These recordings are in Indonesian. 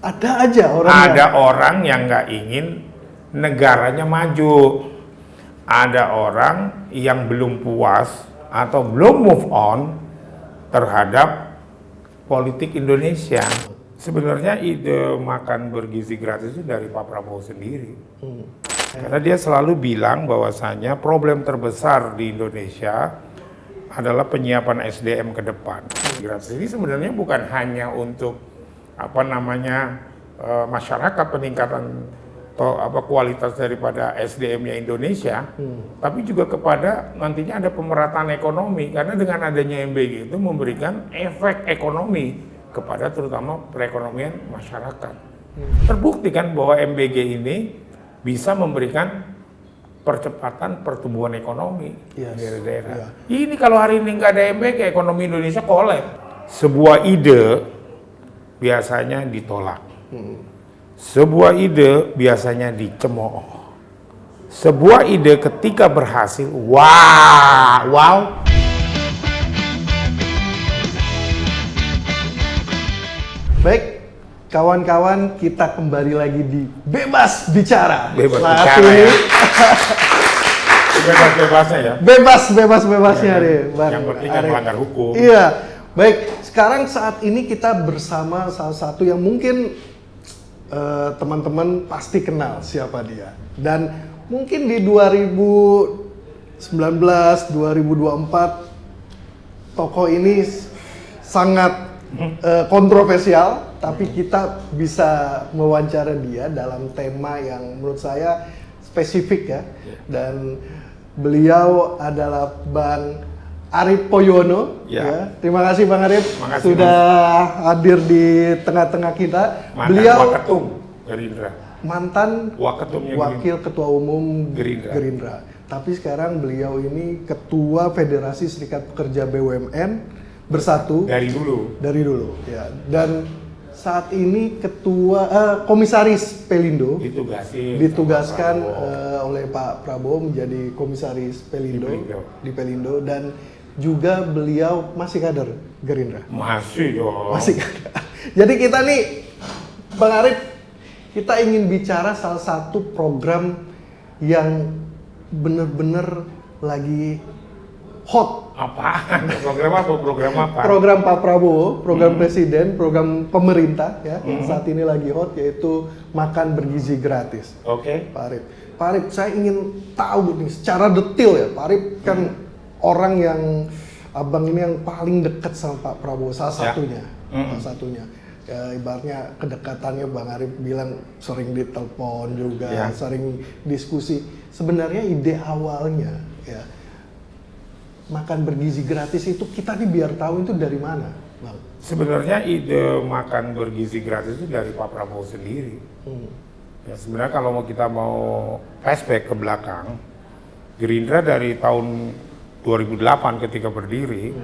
Ada aja orang Ada orang yang nggak ingin negaranya maju. Ada orang yang belum puas atau belum move on terhadap politik Indonesia. Sebenarnya ide makan bergizi gratis itu dari Pak Prabowo sendiri. Karena dia selalu bilang bahwasanya problem terbesar di Indonesia adalah penyiapan SDM ke depan. Gratis ini sebenarnya bukan hanya untuk masyarakat, peningkatan kualitas daripada SDM-nya Indonesia, tapi juga kepada nantinya ada pemerataan ekonomi, karena dengan adanya MBG itu memberikan efek ekonomi kepada terutama perekonomian masyarakat. Terbukti kan bahwa MBG ini bisa memberikan percepatan pertumbuhan ekonomi di daerah. Ini kalau hari ini nggak ada MBG, ekonomi Indonesia kolaps. Sebuah ide biasanya ditolak. Sebuah ide biasanya dicemooh. Sebuah ide ketika berhasil, wow. Baik, kawan-kawan, kita kembali lagi di Bebas Bicara. Bebas Saat bicara ini, ya. Bebas-bebasnya ya. Bebas-bebasnya Ya, deh, Bang. yang penting kan melanggar hukum. Iya, baik. Sekarang saat ini kita bersama salah satu yang mungkin teman-teman pasti kenal siapa dia. Dan mungkin di 2019, 2024 tokoh ini sangat kontroversial, tapi kita bisa mewawancara dia dalam tema yang menurut saya spesifik ya. Dan beliau adalah Bang Arief Poyono. Ya. Terima kasih Bang Arief sudah hadir di tengah-tengah kita. Mantan beliau Waketum Gerindra. Mantan Waketumnya Wakil Ketua Umum Gerindra. Tapi sekarang beliau ini Ketua Federasi Serikat Pekerja BUMN Bersatu Dari dulu. ya. Dan saat ini Komisaris Pelindo ditugaskan oleh Pak Prabowo menjadi Komisaris Pelindo di Pelindo, dan juga beliau masih kader Gerindra. Masih dong. Masih kader. Jadi kita nih, Bang Arief, kita ingin bicara salah satu program yang benar-benar lagi hot. Apa? Program apa? Program Pak Prabowo, program Presiden, program pemerintah ya, yang saat ini lagi hot, yaitu makan bergizi gratis. Oke. Pak Arief, saya ingin tahu nih secara detail ya, Pak Arief kan orang yang abang ini yang paling dekat sama Pak Prabowo, salah satunya. Ya, ibaratnya kedekatannya Bang Arief bilang sering ditelepon juga, sering diskusi. Sebenarnya ide awalnya ya makan bergizi gratis itu kita nih biar tahu itu dari mana, Bang? Sebenarnya ide makan bergizi gratis itu dari Pak Prabowo sendiri. Ya, sebenarnya kalau kita mau flashback ke belakang, Gerindra dari tahun 2008 ketika berdiri,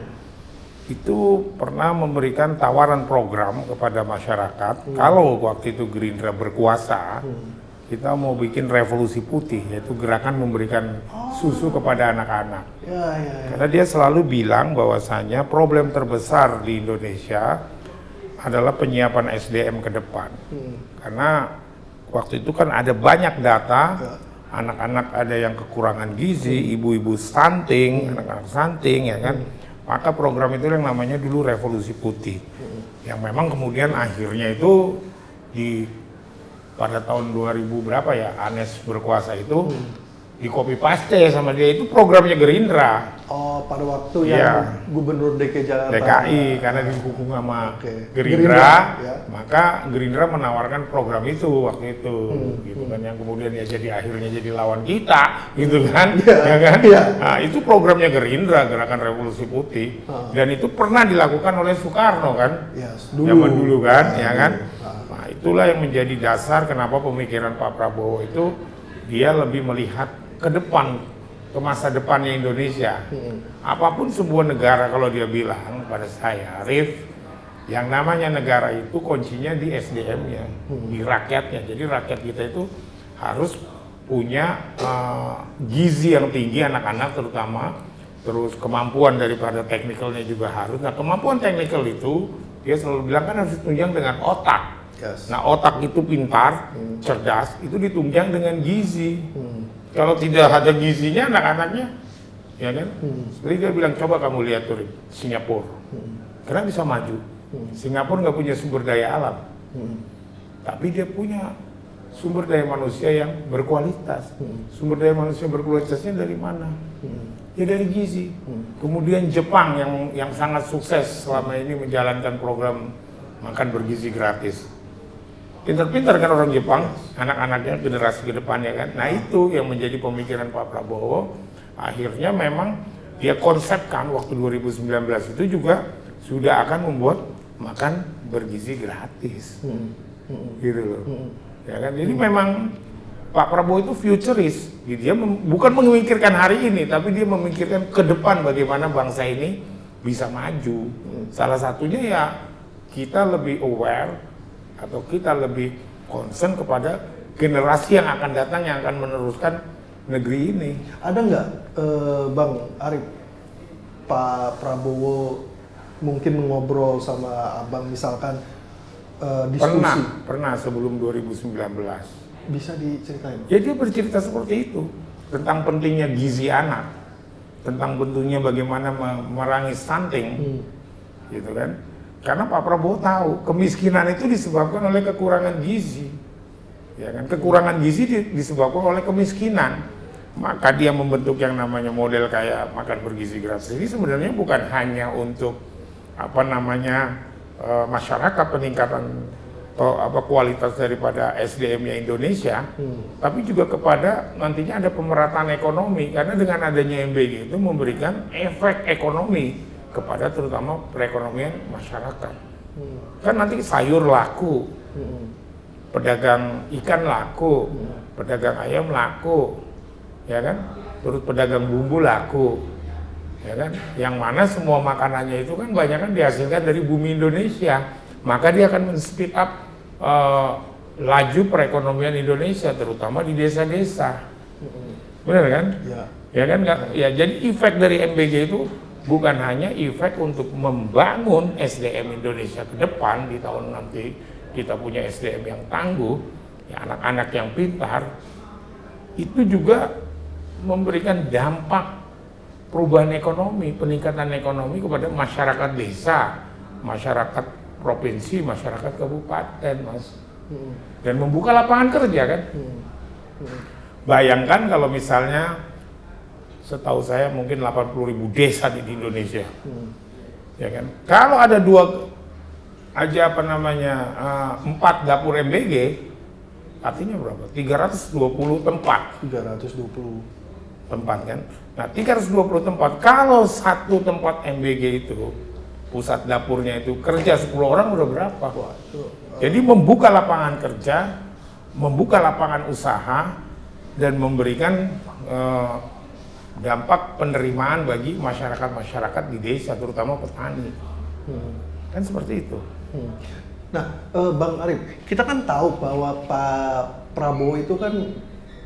itu pernah memberikan tawaran program kepada masyarakat. Kalau waktu itu Gerindra berkuasa, kita mau bikin revolusi putih, yaitu gerakan memberikan susu kepada anak-anak. Karena dia selalu bilang bahwasanya problem terbesar di Indonesia adalah penyiapan SDM ke depan. Karena waktu itu kan ada banyak data, anak-anak ada yang kekurangan gizi, ibu-ibu stunting, anak-anak stunting, ya kan. Maka program itu yang namanya dulu revolusi putih, yang memang kemudian akhirnya itu pada tahun 2000 berapa ya, Anies berkuasa itu di copy paste sama dia, itu programnya Gerindra. Oh, pada waktu yang Gubernur DKI Jakarta. DKI, karena didukung sama Gerindra, maka Gerindra menawarkan program itu waktu itu, gitu kan, yang kemudian ya jadi akhirnya jadi lawan kita, gitu kan, ya kan? Nah, itu programnya Gerindra, Gerakan Revolusi Putih, dan itu pernah dilakukan oleh Soekarno kan, zaman dulu kan, ya kan? Nah, itulah yang menjadi dasar kenapa pemikiran Pak Prabowo itu dia lebih melihat ke depan, ke masa depannya Indonesia. Apapun sebuah negara, kalau dia bilang pada saya, Arief, yang namanya negara itu kuncinya di SDM-nya, di rakyatnya. Jadi rakyat kita itu harus punya gizi yang tinggi, anak-anak terutama, terus kemampuan daripada teknikalnya juga harus. Nah, kemampuan teknikal itu dia selalu bilang kan harus ditunjang dengan otak. Yes. Nah, otak itu pintar, cerdas, itu ditunjang dengan gizi. Kalau tidak ada gizinya anak-anaknya, ya kan? Seperti dia bilang, coba kamu lihat tuh Singapura. Karena bisa maju. Singapura nggak punya sumber daya alam. Tapi dia punya sumber daya manusia yang berkualitas. Sumber daya manusia berkualitasnya dari mana? Ya dari gizi. Kemudian Jepang yang sangat sukses selama ini menjalankan program makan bergizi gratis. Pintar-pintar kan orang Jepang, anak-anaknya generasi ke depannya kan. Nah itu yang menjadi pemikiran Pak Prabowo. Akhirnya memang dia konsepkan waktu 2019 itu juga sudah akan membuat makan bergizi gratis. Gitu loh. Ya kan? Jadi memang Pak Prabowo itu futuris. Dia bukan memikirkan hari ini, tapi dia memikirkan ke depan bagaimana bangsa ini bisa maju. Salah satunya ya kita lebih aware atau kita lebih concern kepada generasi yang akan datang yang akan meneruskan negeri ini. Ada nggak, Bang Arif, Pak Prabowo mungkin mengobrol sama abang misalkan diskusi? Pernah sebelum 2019. Bisa diceritain? Ya dia bercerita seperti itu tentang pentingnya gizi anak, tentang pentingnya bagaimana memerangi stunting, gitu kan? Karena Pak Prabowo tahu kemiskinan itu disebabkan oleh kekurangan gizi, ya kan? Kekurangan gizi disebabkan oleh kemiskinan. Maka dia membentuk yang namanya model kayak makan bergizi gratis ini sebenarnya bukan hanya untuk masyarakat, peningkatan kualitas daripada SDM-nya Indonesia, tapi juga kepada nantinya ada pemerataan ekonomi karena dengan adanya MBG itu memberikan efek ekonomi kepada terutama perekonomian masyarakat. Kan nanti sayur laku, pedagang ikan laku, pedagang ayam laku, ya kan? Terus pedagang bumbu laku, ya kan? Yang mana semua makanannya itu kan banyak kan dihasilkan dari bumi Indonesia, maka dia akan men-speed up laju perekonomian Indonesia terutama di desa-desa. Benar kan? Ya kan? Ya jadi efek dari MBG itu bukan hanya efek untuk membangun SDM Indonesia ke depan di tahun nanti kita punya SDM yang tangguh, ya anak-anak yang pintar, itu juga memberikan dampak perubahan ekonomi, peningkatan ekonomi kepada masyarakat desa, masyarakat provinsi, masyarakat kabupaten, Mas. Dan membuka lapangan kerja kan. Bayangkan kalau misalnya setahu saya mungkin 80.000 desa di Indonesia. Ya kan? Kalau ada 4 dapur MBG, artinya berapa? 320 tempat. 320 tempat kan. Nah, 320 tempat. Kalau satu tempat MBG itu pusat dapurnya itu kerja 10 orang udah berapa? Jadi membuka lapangan kerja, membuka lapangan usaha dan memberikan dampak penerimaan bagi masyarakat-masyarakat di desa, terutama petani. Kan seperti itu. Nah, Bang Arif, kita kan tahu bahwa Pak Prabowo itu kan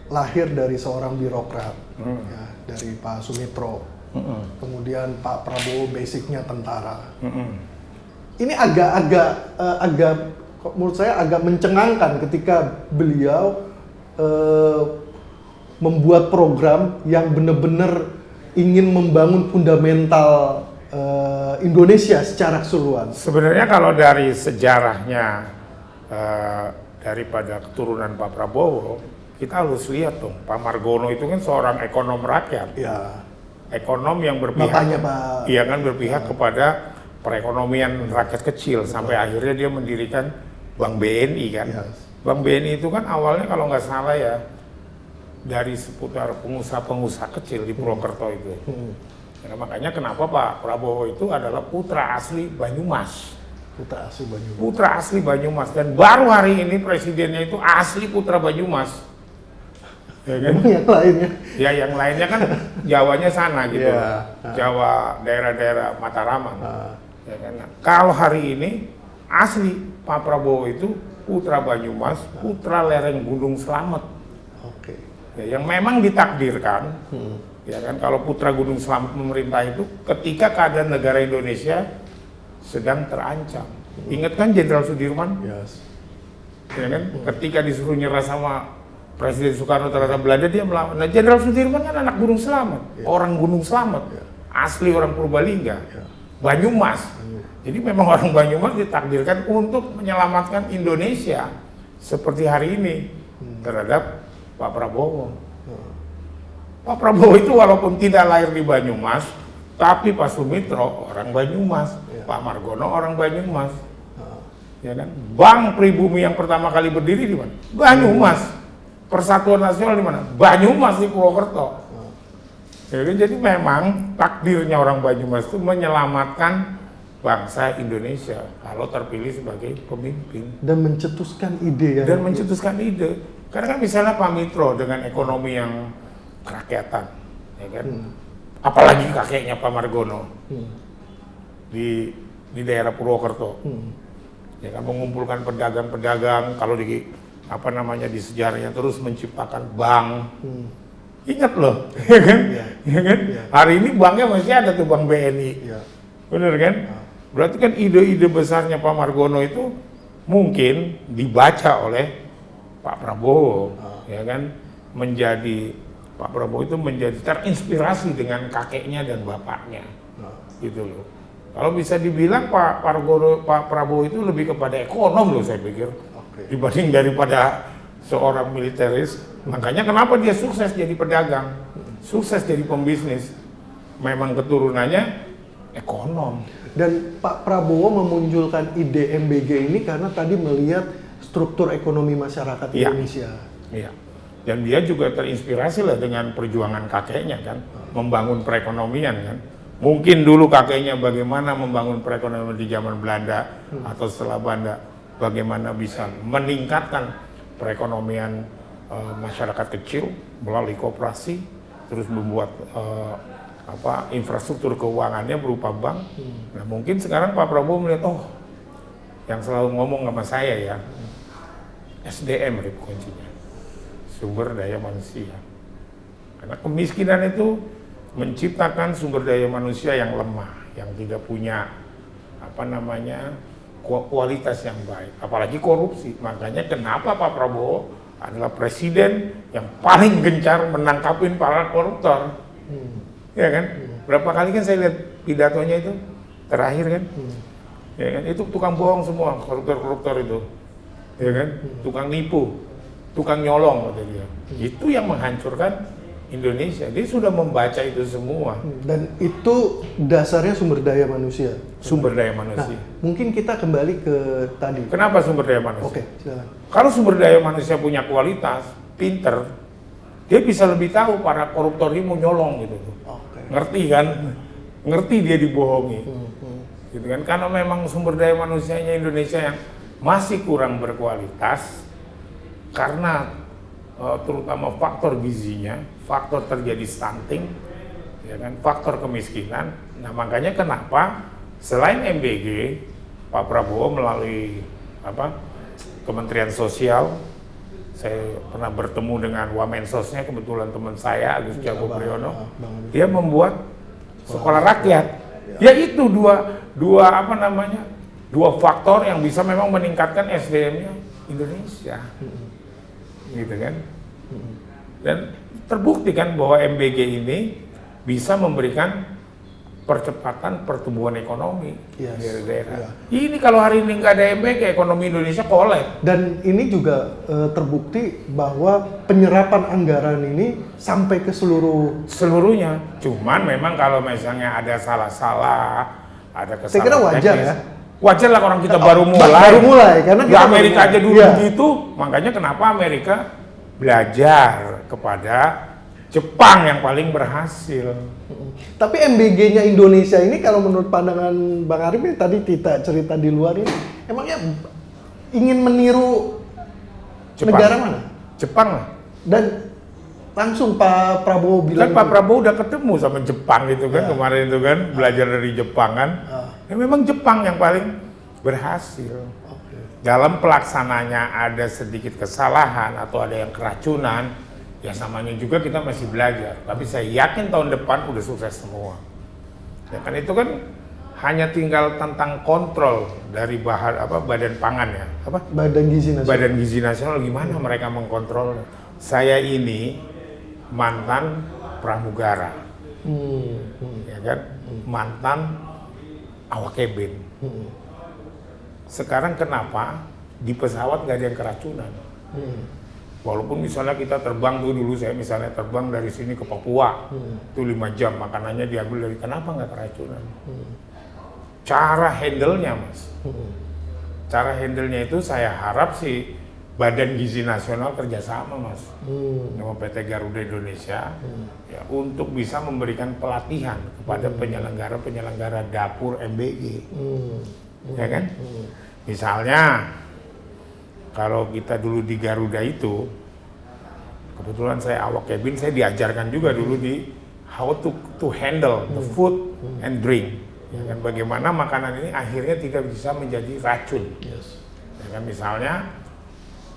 lahir dari seorang birokrat, ya, dari Pak Sumitro. Kemudian Pak Prabowo basicnya tentara. Ini agak menurut saya agak mencengangkan ketika beliau membuat program yang benar-benar ingin membangun fundamental Indonesia secara keseluruhan. Sebenarnya kalau dari sejarahnya daripada keturunan Pak Prabowo, kita harus lihat dong, Pak Margono itu kan seorang ekonom rakyat. Ya. Ekonom yang berpihak, iya kan berpihak kepada perekonomian rakyat kecil sampai akhirnya dia mendirikan Bank BNI kan. Bank BNI itu kan awalnya kalau nggak salah ya dari seputar pengusaha-pengusaha kecil di Purwokerto itu. Nah, makanya kenapa Pak Prabowo itu adalah putra asli Banyumas. Putra asli Banyumas dan baru hari ini presidennya itu asli putra Banyumas. Ya kan? Yang lainnya? Ya yang lainnya kan Jawanya sana gitu, Jawa daerah-daerah Mataraman. Ya kan? Kalau hari ini asli Pak Prabowo itu putra Banyumas, putra lereng Gunung Slamet. Ya, yang memang ditakdirkan, ya kan kalau putra Gunung Slamet memerintah itu ketika keadaan negara Indonesia sedang terancam. Ingat kan Jenderal Sudirman? ya kan? Ketika disuruh nyerah sama Presiden Soekarno terhadap Belanda, dia melawan. Nah, Jenderal Sudirman kan anak Gunung Slamet, orang Gunung Slamet, asli orang Purbalingga, Banyumas. Jadi memang orang Banyumas ditakdirkan untuk menyelamatkan Indonesia seperti hari ini terhadap Pak Prabowo. Pak Prabowo itu walaupun tidak lahir di Banyumas, tapi Pak Sumitro orang Banyumas, Pak Margono orang Banyumas, ya kan? Bank Pribumi yang pertama kali berdiri di mana? Banyumas. Persatuan Nasional di mana? Banyumas di Purwokerto. Ya kan? Jadi memang takdirnya orang Banyumas itu menyelamatkan bangsa Indonesia kalau terpilih sebagai pemimpin dan mencetuskan ide karena kan misalnya Pak Mitro dengan ekonomi yang kerakyatan, ya kan, apalagi kakeknya Pak Margono di daerah Purwokerto, ya kan, mengumpulkan pedagang-pedagang, kalau di di sejarahnya terus menciptakan bank. Ingat loh, ya kan, ya kan, hari ini banknya masih ada tuh, Bank BNI, bener kan? Berarti kan ide-ide besarnya Pak Margono itu mungkin dibaca oleh Pak Prabowo, ya kan, Pak Prabowo itu menjadi terinspirasi dengan kakeknya dan bapaknya, gitu loh. Kalau bisa dibilang Pak Prabowo itu lebih kepada ekonom loh, saya pikir, dibanding daripada seorang militeris. Makanya kenapa dia sukses jadi pedagang, sukses jadi pembisnis, memang keturunannya ekonom. Dan Pak Prabowo memunculkan ide MBG ini karena tadi melihat struktur ekonomi masyarakat Indonesia. Iya. Dan dia juga terinspirasi lah dengan perjuangan kakeknya kan, membangun perekonomian kan. Mungkin dulu kakeknya bagaimana membangun perekonomian di zaman Belanda atau setelah Belanda, bagaimana bisa meningkatkan perekonomian masyarakat kecil melalui koperasi, terus membuat infrastruktur keuangannya berupa bank. Nah, mungkin sekarang Pak Prabowo melihat, yang selalu ngomong sama saya ya, SDM kuncinya, sumber daya manusia. Karena kemiskinan itu menciptakan sumber daya manusia yang lemah, yang tidak punya kualitas yang baik, apalagi korupsi. Makanya kenapa Pak Prabowo adalah presiden yang paling gencar menangkapin para koruptor. Ya kan? Berapa kali kan saya lihat pidatonya itu terakhir kan? Ya kan? Itu tukang bohong semua, koruptor itu. Ya kan? Tukang nipu, tukang nyolong kata dia. Itu yang menghancurkan Indonesia. Dia sudah membaca itu semua. Dan itu dasarnya sumber daya manusia. Sumber daya manusia. Nah, mungkin kita kembali ke tadi. Kenapa sumber daya manusia? Oke, silakan. Kalau sumber daya manusia punya kualitas, pinter, dia bisa lebih tahu para koruptor ini mau nyolong gitu. Ngerti kan? Ngerti dia dibohongi. Gitu kan? Karena memang sumber daya manusianya Indonesia yang masih kurang berkualitas karena terutama faktor gizinya, faktor terjadi stunting, ya kan, faktor kemiskinan. Nah, makanya kenapa selain MBG, Pak Prabowo melalui Kementerian Sosial, saya pernah bertemu dengan Wamensosnya, kebetulan teman saya Agus Jago Priyono, dia membuat sekolah rakyat. Ya itu dua faktor yang bisa memang meningkatkan SDM-nya Indonesia. Gitu kan? Dan terbukti kan bahwa MBG ini bisa memberikan percepatan pertumbuhan ekonomi di daerah. Ini kalau hari ini nggak ada MBG, ekonomi Indonesia kolap. Dan ini juga terbukti bahwa penyerapan anggaran ini sampai ke seluruhnya. Cuman memang kalau misalnya ada salah-salah, ada kesalahan. Saya kira wajar ya. Wajar lah, orang kita baru mulai karena kita Amerika aja dulu begitu. Makanya kenapa Amerika belajar kepada Jepang yang paling berhasil. Tapi MBG-nya Indonesia ini kalau menurut pandangan Bang Arif yang tadi Tita cerita di luar ini, emangnya ingin meniru negara mana? Jepang lah. Dan langsung Pak Prabowo bilang. Kan Pak Prabowo udah ketemu sama Jepang gitu kan kemarin itu kan, belajar dari Jepang kan. Ya memang Jepang yang paling berhasil. Dalam pelaksananya ada sedikit kesalahan atau ada yang keracunan, ya namanya juga kita masih belajar. Tapi saya yakin tahun depan udah sukses semua. Ya kan itu kan hanya tinggal tentang kontrol dari badan pangan ya, Badan Gizi Nasional gimana mereka mengkontrol. Saya ini mantan pramugara, ya kan, mantan awak kabin. Sekarang kenapa di pesawat nggak ada yang keracunan? Walaupun misalnya kita terbang dulu saya misalnya terbang dari sini ke Papua, itu 5 jam makanannya diambil dari, kenapa nggak keracunan? Cara handle-nya Mas, cara handle-nya itu saya harap sih Badan Gizi Nasional kerjasama Mas, sama PT Garuda Indonesia, ya, untuk bisa memberikan pelatihan kepada penyelenggara dapur MBG, ya kan? Misalnya kalau kita dulu di Garuda itu, kebetulan saya awak kabin, saya diajarkan juga dulu di how to handle the food and drink, ya kan, bagaimana makanan ini akhirnya tidak bisa menjadi racun. Ya kan, misalnya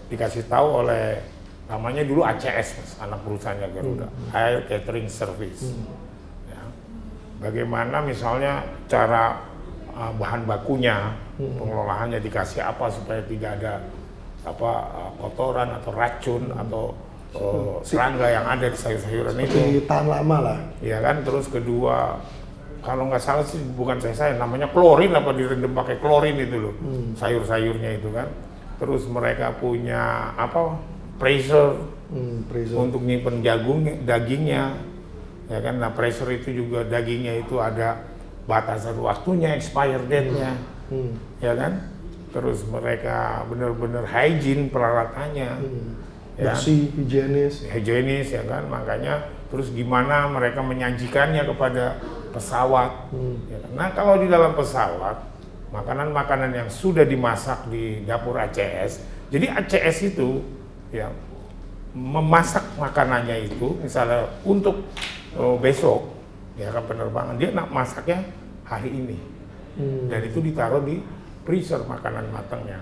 dikasih tahu oleh, namanya dulu ACS Mas, anak perusahaannya Garuda, Air Catering Service. Ya. Bagaimana misalnya cara bahan bakunya, pengelolaannya dikasih apa supaya tidak ada kotoran atau racun atau serangga yang ada di sayur-sayuran itu. Tahan lama lah. Iya kan, terus kedua, kalau nggak salah sih bukan saya namanya klorin, apa direndam pakai klorin itu loh, sayur-sayurnya itu kan. Terus mereka punya pressure, untuk nyimpen dagingnya, ya kan. Nah pressure itu juga dagingnya itu ada batasan waktunya, expire date-nya, ya kan. Terus mereka benar-benar hygiene peralatannya, bersih, higienis ya kan. Makanya terus gimana mereka menyajikannya kepada pesawat. Ya kan? Nah kalau di dalam pesawat, makanan-makanan yang sudah dimasak di dapur ACS, jadi ACS itu ya memasak makanannya itu, misalnya untuk besok, ya kan penerbangan, dia nak masaknya hari ini, dan itu ditaruh di freezer makanan matangnya,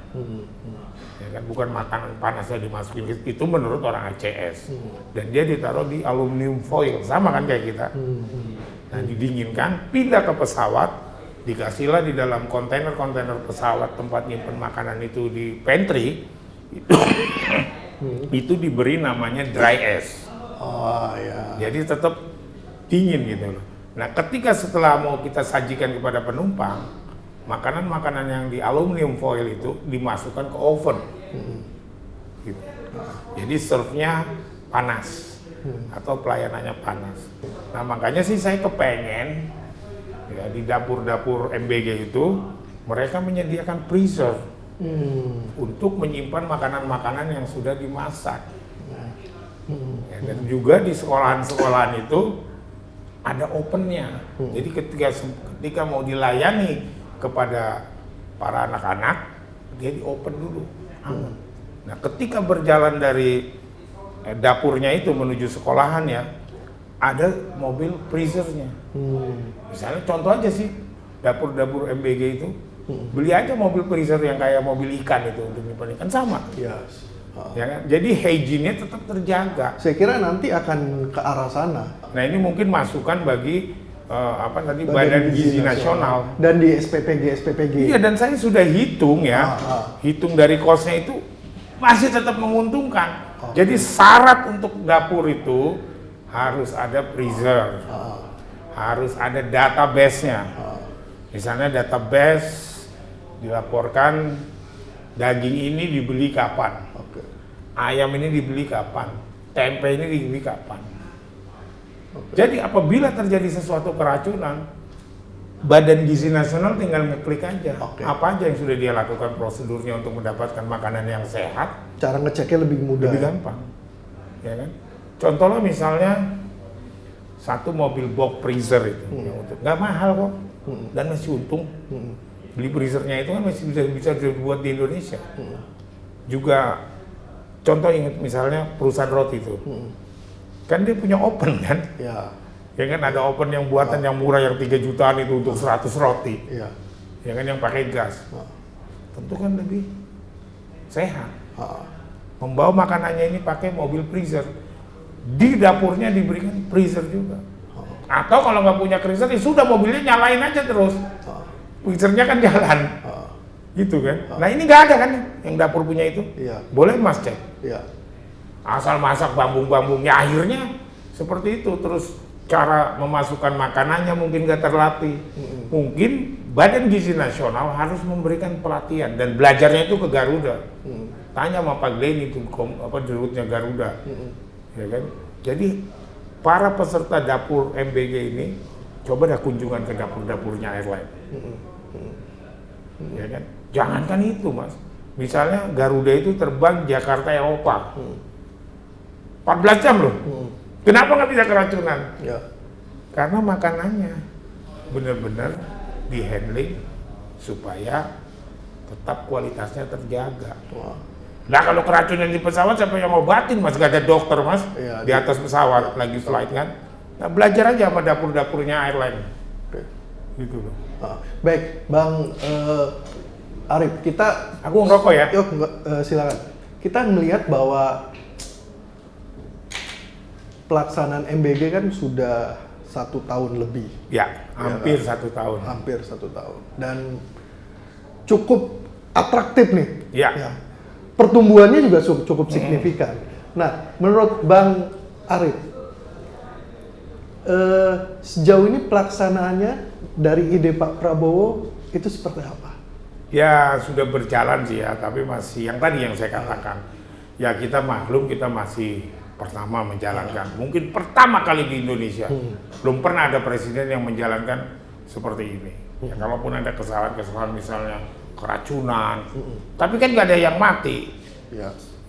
ya kan, bukan makanan panasnya dimasukin, itu menurut orang ACS, dan dia ditaruh di aluminium foil, sama kan kayak kita, nah didinginkan, pindah ke pesawat, dikasihlah di dalam kontainer pesawat tempat nyimpen makanan itu di pantry, itu diberi namanya dry ice, jadi tetap dingin gitu loh. Nah ketika setelah mau kita sajikan kepada penumpang, makanan-makanan yang di aluminium foil itu dimasukkan ke oven, gitu. Jadi serve-nya panas, atau pelayanannya panas. Nah makanya sih saya kepengen ya, di dapur-dapur MBG itu mereka menyediakan freezer untuk menyimpan makanan-makanan yang sudah dimasak. Ya, dan juga di sekolahan-sekolahan itu ada opennya. Jadi ketika mau dilayani kepada para anak-anak, dia di open dulu. Nah ketika berjalan dari dapurnya itu menuju sekolahan ya, ada mobil freezernya. Misalnya contoh aja sih, dapur-dapur MBG itu, beli aja mobil freezer yang kayak mobil ikan itu untuk nyimpan ikan, sama. Yes. Ya kan? Jadi hygiene-nya tetap terjaga. Saya kira nanti akan ke arah sana. Nah ini mungkin masukan bagi Badan Gizi Nasional dan di SPPG. Iya, dan saya sudah hitung ya, hitung dari cost-nya itu masih tetap menguntungkan. Jadi syarat untuk dapur itu harus ada freezer, harus ada database-nya. Misalnya database dilaporkan daging ini dibeli kapan, ayam ini dibeli kapan, tempe ini dibeli kapan. Jadi apabila terjadi sesuatu keracunan, Badan Gizi Nasional tinggal ngeklik aja apa aja yang sudah dia lakukan prosedurnya untuk mendapatkan makanan yang sehat. Cara ngeceknya lebih mudah, lebih gampang, ya kan? Contohnya misalnya satu mobil box freezer itu, nggak mahal kok, dan masih untung. Beli freezernya itu kan masih bisa dibuat di Indonesia. Juga contoh ingat misalnya perusahaan roti itu. Kan dia punya oven kan? Ya kan, ada oven yang buatan yang murah yang 3 jutaan itu untuk 100 roti. Ya kan, yang pakai gas. Tentu kan lebih sehat. Membawa makanannya ini pakai mobil freezer. Di dapurnya diberikan freezer juga. Atau kalau nggak punya freezer, ya sudah mobilnya nyalain aja terus. Mixernya kan jalan. Gitu kan. Nah ini nggak ada kan yang dapur punya itu. Iya. Boleh Mas cek. Iya. Asal masak bambung-bambungnya, akhirnya seperti itu. Terus cara memasukkan makanannya mungkin nggak terlatih. Mungkin Badan Gizi Nasional harus memberikan pelatihan dan belajarnya itu ke Garuda. Tanya sama Pak Glenn itu dirutnya Garuda. Ya kan? Jadi para peserta dapur MBG ini coba dah kunjungan ke dapur-dapurnya airline. Ya kan? Jangankan itu Mas. Misalnya Garuda itu terbang Jakarta Eropa. 14 jam loh. Kenapa nggak bisa keracunan? Ya. Karena makanannya benar-benar di-handling supaya tetap kualitasnya terjaga. Wah. Nah kalau keracunan di pesawat siapa yang ngobatin Mas? Gak ada dokter Mas Iya, di atas pesawat lagi flight kan. Nah belajar aja sama dapur-dapurnya airline. Oke. Gitu loh. Baik, Bang Arif, kita Aku ngerokok ya? yuk silakan. Kita melihat bahwa pelaksanaan MBG kan sudah 1 tahun lebih. Ya, hampir 1 tahun. Hampir 1 tahun. Dan cukup atraktif nih. Ya. Pertumbuhannya juga cukup signifikan. Nah, menurut Bang Arif, sejauh ini pelaksanaannya dari ide Pak Prabowo itu seperti apa? Ya sudah berjalan sih ya, tapi masih yang tadi yang saya katakan. Ya kita maklum kita masih pertama menjalankan. Mungkin pertama kali di Indonesia. Belum pernah ada presiden yang menjalankan seperti ini. Ya kalaupun ada kesalahan-kesalahan misalnya keracunan, tapi kan nggak ada yang mati.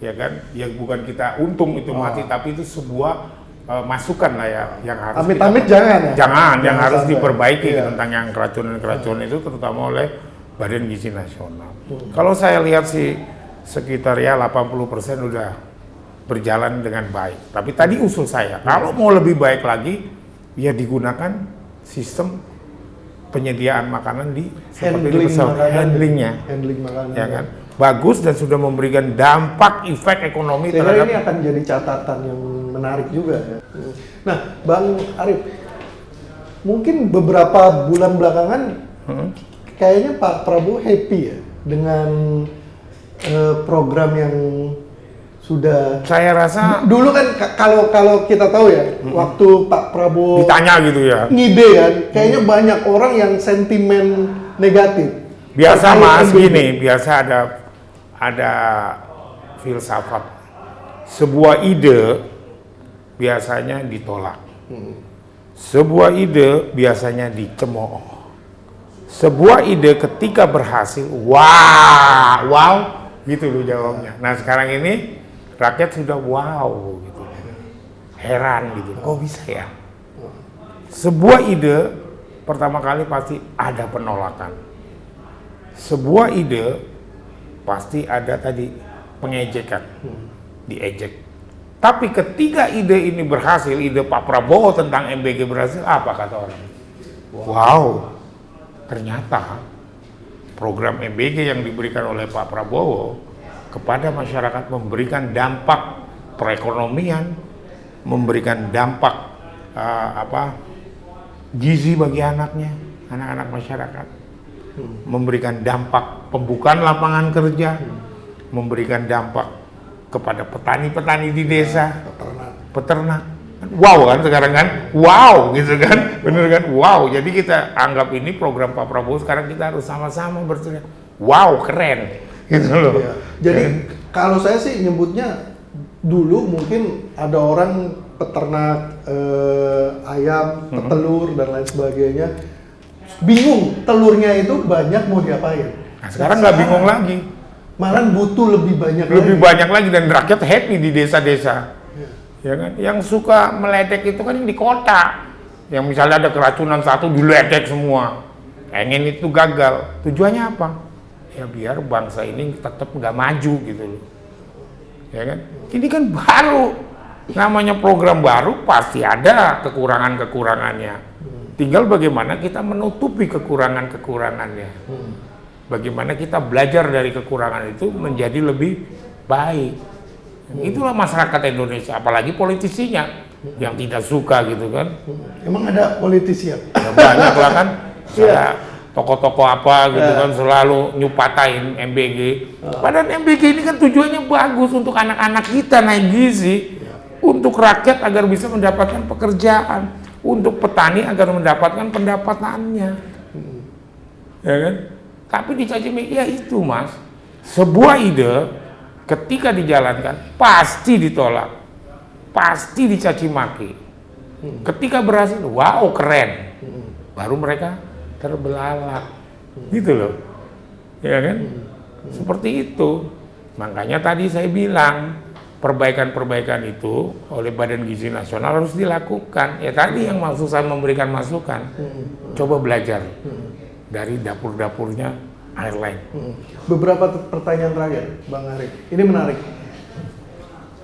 Ya kan, ya bukan kita untung itu mati, tapi itu sebuah masukan lah ya yang harus amit-amit jangan ya? yang harus sampai diperbaiki tentang yang keracunan itu terutama oleh Badan Gizi Nasional. Kalau saya lihat sih sekitar ya 80% udah berjalan dengan baik. Tapi tadi usul saya, kalau mau lebih baik lagi, ya digunakan sistem penyediaan makanan di handling makanan. Ya kan? Bagus dan sudah memberikan dampak efek ekonomi terhadap ini akan jadi catatan yang menarik juga ya. Nah, Bang Arif, mungkin beberapa bulan belakangan kayaknya Pak Prabowo happy ya dengan program yang sudah. Saya rasa dulu kan kalau kita tahu ya, waktu Pak Prabowo ditanya gitu ya, ngide kan, kayaknya banyak orang yang sentimen negatif. Biasa Mas gini, biasa ada filsafat. Sebuah ide biasanya ditolak. Sebuah ide biasanya dicemooh. Sebuah ide ketika berhasil, wow, gitu loh jawabnya. Nah sekarang ini rakyat sudah wow gitu, heran gitu, kok bisa ya? Sebuah ide pertama kali pasti ada penolakan. Sebuah ide pasti ada tadi pengejekan, diejek. Tapi ketika ide ini berhasil, ide Pak Prabowo tentang MBG berhasil, apa kata orang? Wow, ternyata program MBG yang diberikan oleh Pak Prabowo kepada masyarakat memberikan dampak perekonomian, memberikan dampak gizi bagi anaknya, anak-anak masyarakat, memberikan dampak pembukaan lapangan kerja, memberikan dampak kepada petani-petani di desa, peternak. Wow kan sekarang kan, wow gitu kan, bener kan, wow. Jadi kita anggap ini program Pak Prabowo sekarang kita harus sama-sama berteriak, wow keren, gitu loh. Iya. Jadi kalau saya sih nyebutnya dulu mungkin ada orang peternak ayam, petelur dan lain sebagainya, bingung telurnya itu banyak mau diapain. Nah, sekarang nggak bingung lagi, malah butuh lebih banyak lagi dan rakyat happy di desa-desa. Ya kan, yang suka meledek itu kan yang di kota, yang misalnya ada keracunan satu diledek semua, pengen itu gagal. Tujuannya apa? Ya biar bangsa ini tetap nggak maju gitu loh. Ya kan, ini kan baru, namanya program baru pasti ada kekurangan-kekurangannya. Tinggal bagaimana kita menutupi kekurangan-kekurangannya. Bagaimana kita belajar dari kekurangan itu menjadi lebih baik. Itulah masyarakat Indonesia, apalagi politisinya yang tidak suka gitu kan. Emang ada politisi ya? Ya banyak lah kan. tokoh-tokoh apa gitu kan selalu nyupatain MBG. Padahal MBG ini kan tujuannya bagus untuk anak-anak kita naik gizi, untuk rakyat agar bisa mendapatkan pekerjaan, untuk petani agar mendapatkan pendapatannya, ya kan? Tapi dicaci maki ya itu Mas, sebuah ide ketika dijalankan pasti ditolak, pasti dicaci maki. Ketika berhasil, wow keren, baru mereka terbelalak, gitu loh, ya kan? Seperti itu. Makanya tadi saya bilang perbaikan-perbaikan itu oleh Badan Gizi Nasional harus dilakukan. Ya tadi yang maksud saya memberikan masukan, coba belajar dari dapur-dapurnya airline. Beberapa pertanyaan terakhir, Bang Arif. Ini menarik.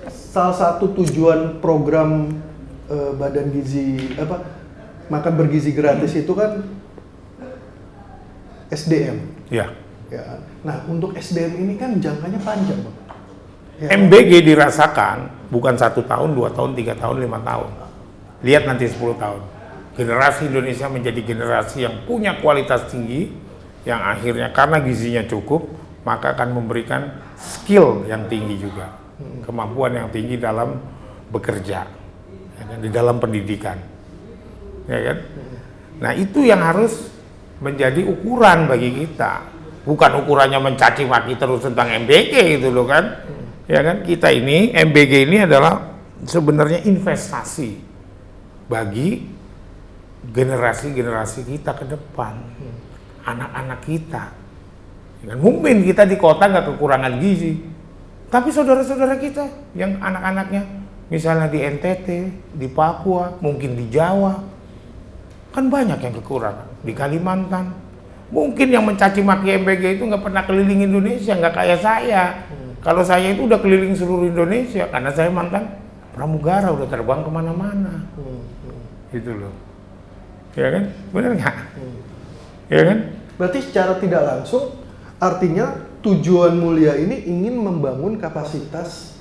Salah satu tujuan program Badan Gizi makan bergizi gratis itu kan SDM. Ya. Ya. Nah, untuk SDM ini kan jangkanya panjang, Bang. Ya. MBG dirasakan bukan 1 tahun, 2 tahun, 3 tahun, 5 tahun. Lihat nanti 10 tahun. Generasi Indonesia menjadi generasi yang punya kualitas tinggi, yang akhirnya karena gizinya cukup, maka akan memberikan skill yang tinggi juga. Kemampuan yang tinggi dalam bekerja, ya kan, di dalam pendidikan. Ya kan? Nah, itu yang harus menjadi ukuran bagi kita. Bukan ukurannya mencaci maki terus tentang MBG gitu loh kan. Ya kan, kita ini, MBG ini adalah sebenarnya investasi bagi generasi-generasi kita ke depan. Anak-anak kita. Ya kan? Mungkin kita di kota nggak kekurangan gizi. Tapi saudara-saudara kita yang anak-anaknya misalnya di NTT, di Papua, mungkin di Jawa, kan banyak yang kekurangan. Di Kalimantan, mungkin yang mencaci maki MBG itu nggak pernah keliling Indonesia, nggak kayak saya. Kalau saya itu udah keliling seluruh Indonesia, karena saya mantan pramugara, udah terbang kemana-mana. Gitu loh. Ya kan? Bener nggak? Ya kan? Berarti secara tidak langsung, artinya tujuan mulia ini ingin membangun kapasitas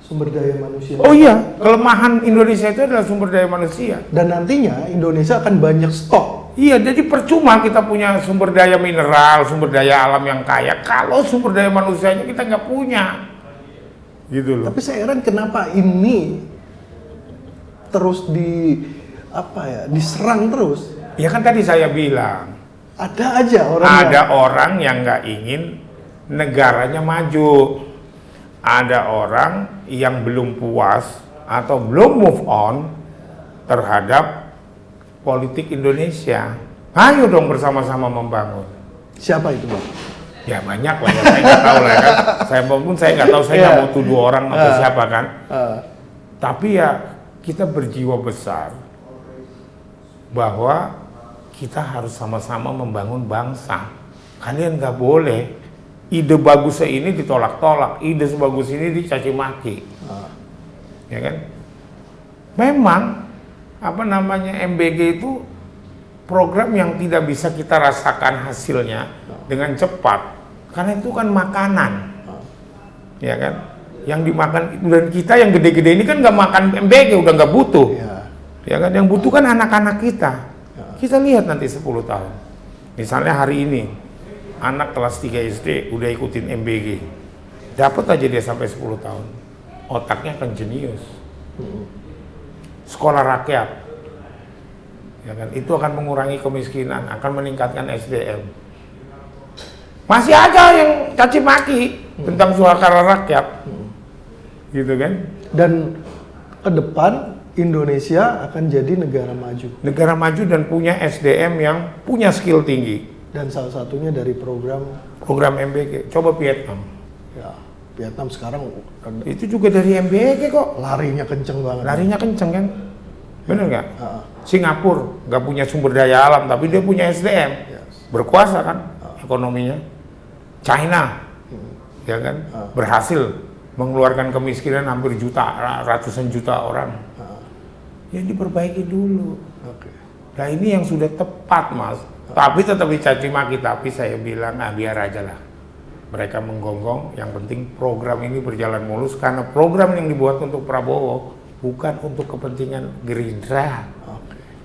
sumber daya manusia. Oh iya, kelemahan Indonesia itu adalah sumber daya manusia. Dan nantinya Indonesia akan banyak stok. Iya, jadi percuma kita punya sumber daya mineral, sumber daya alam yang kaya, kalau sumber daya manusianya kita nggak punya. Gitu loh. Tapi saya heran kenapa ini terus diserang terus. Ya kan tadi saya bilang, Ada aja orang ada orang yang nggak ingin negaranya maju. Ada orang yang belum puas atau belum move on terhadap politik Indonesia. Ayo dong bersama-sama membangun. Siapa itu, Bang? Ya banyak lah ya, saya nggak tahu lah kan. Saya nggak tahu, saya nggak mau tuduh orang atau siapa kan. Tapi ya kita berjiwa besar bahwa kita harus sama-sama membangun bangsa. Kalian nggak boleh ide bagus ini ditolak-tolak, ide sebagus ini dicaci maki. Ya kan? Memang MBG itu program yang tidak bisa kita rasakan hasilnya dengan cepat, karena itu kan makanan, ya kan? Yang dimakan, dan kita yang gede-gede ini kan nggak makan MBG, udah nggak butuh, ya kan? Yang butuh kan anak-anak kita. Kita lihat nanti 10 tahun, misalnya hari ini anak kelas 3 SD udah ikutin MBG, dapat aja dia sampai 10 tahun, otaknya akan jenius. Sekolah rakyat, ya kan, itu akan mengurangi kemiskinan, akan meningkatkan SDM. Masih ada yang caci maki tentang suara rakyat, gitu kan? Dan ke depan Indonesia akan jadi negara maju. Negara maju dan punya SDM yang punya skill tinggi. Dan salah satunya dari program MBG. Coba Vietnam. Ya, Vietnam sekarang itu juga dari MBG kok. larinya kenceng banget. Larinya kenceng kan? Bener nggak? Singapura nggak punya sumber daya alam, tapi dia punya SDM. Berkuasa kan ekonominya. China, ya kan? Berhasil mengeluarkan kemiskinan hampir ratusan juta orang. Ya diperbaiki dulu. Nah ini yang sudah tepat, Mas. Tapi tetap dicaci maki, tapi saya bilang biar aja lah. Mereka menggonggong, yang penting program ini berjalan mulus, karena program yang dibuat untuk Prabowo bukan untuk kepentingan Gerindra.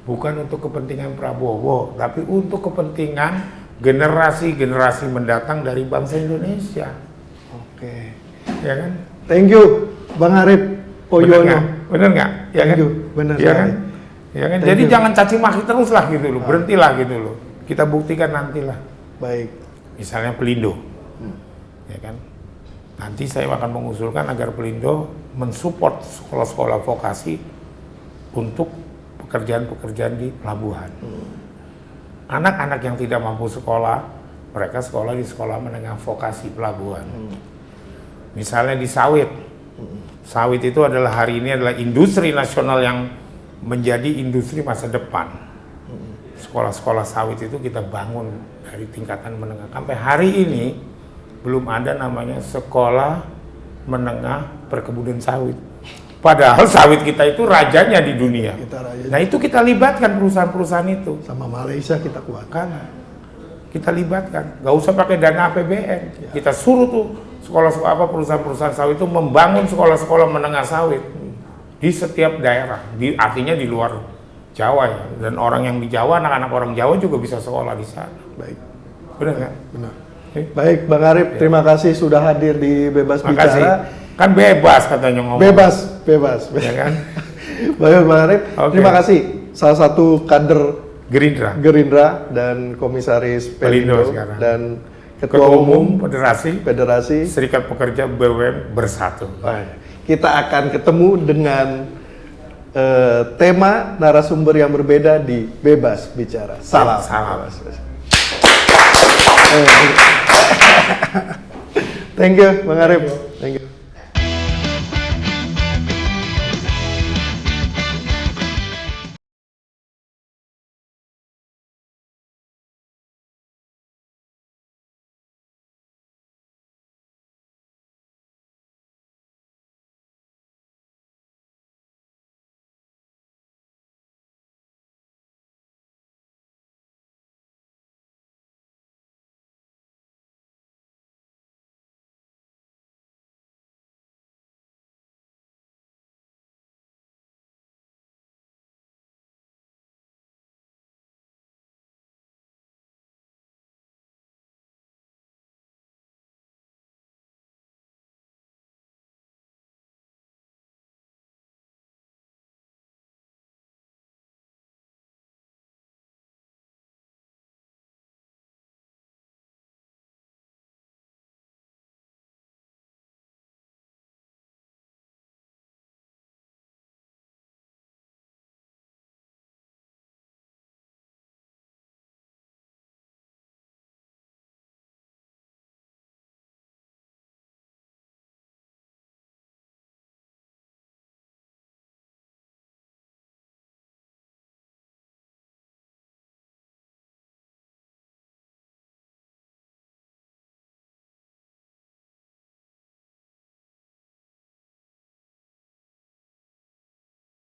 bukan untuk kepentingan Prabowo, tapi untuk kepentingan generasi-generasi mendatang dari bangsa Indonesia. Oke. Ya kan? Thank you, Bang Arif Poyono. Bener nggak? Ya Thank kan? you, bener Ya kan? sekali. Ya kan? Thank Jadi you. jangan caci maki terus lah gitu loh, berhentilah gitu loh. Kita buktikan nantilah. Baik. Misalnya Pelindo, ya kan? Nanti saya akan mengusulkan agar Pelindo mensupport sekolah-sekolah vokasi untuk pekerjaan-pekerjaan di pelabuhan. Anak-anak yang tidak mampu sekolah, mereka sekolah di sekolah menengah vokasi pelabuhan. Misalnya di sawit. Sawit itu adalah hari ini adalah industri nasional yang menjadi industri masa depan. Sekolah-sekolah sawit itu kita bangun dari tingkatan menengah. Sampai hari ini belum ada namanya sekolah menengah perkebunan sawit. Padahal sawit kita itu rajanya di dunia. Nah itu kita libatkan perusahaan-perusahaan itu. Sama Malaysia kita kuatkan. Kita libatkan, nggak usah pakai dana APBN. Kita suruh tuh sekolah-sekolah perusahaan-perusahaan sawit itu membangun sekolah-sekolah menengah sawit di setiap daerah. Artinya di luar Jawa ya. Dan orang yang di Jawa, anak-anak orang Jawa juga bisa sekolah di sana. Baik. Benar nggak? Benar. Baik, Bang Arif, terima kasih sudah hadir di Bebas Bicara. Kan bebas katanya ngomong. Bebas. Ya kan? Baik, Bang Arif. Okay. Terima kasih. Salah satu kader Gerindra dan Komisaris Pelindo sekarang. dan Ketua Umum Federasi Serikat Pekerja BUMN Bersatu. Kita akan ketemu dengan tema narasumber yang berbeda di Bebas Bicara. Salam. Thank you, Bang Arif. Thank you.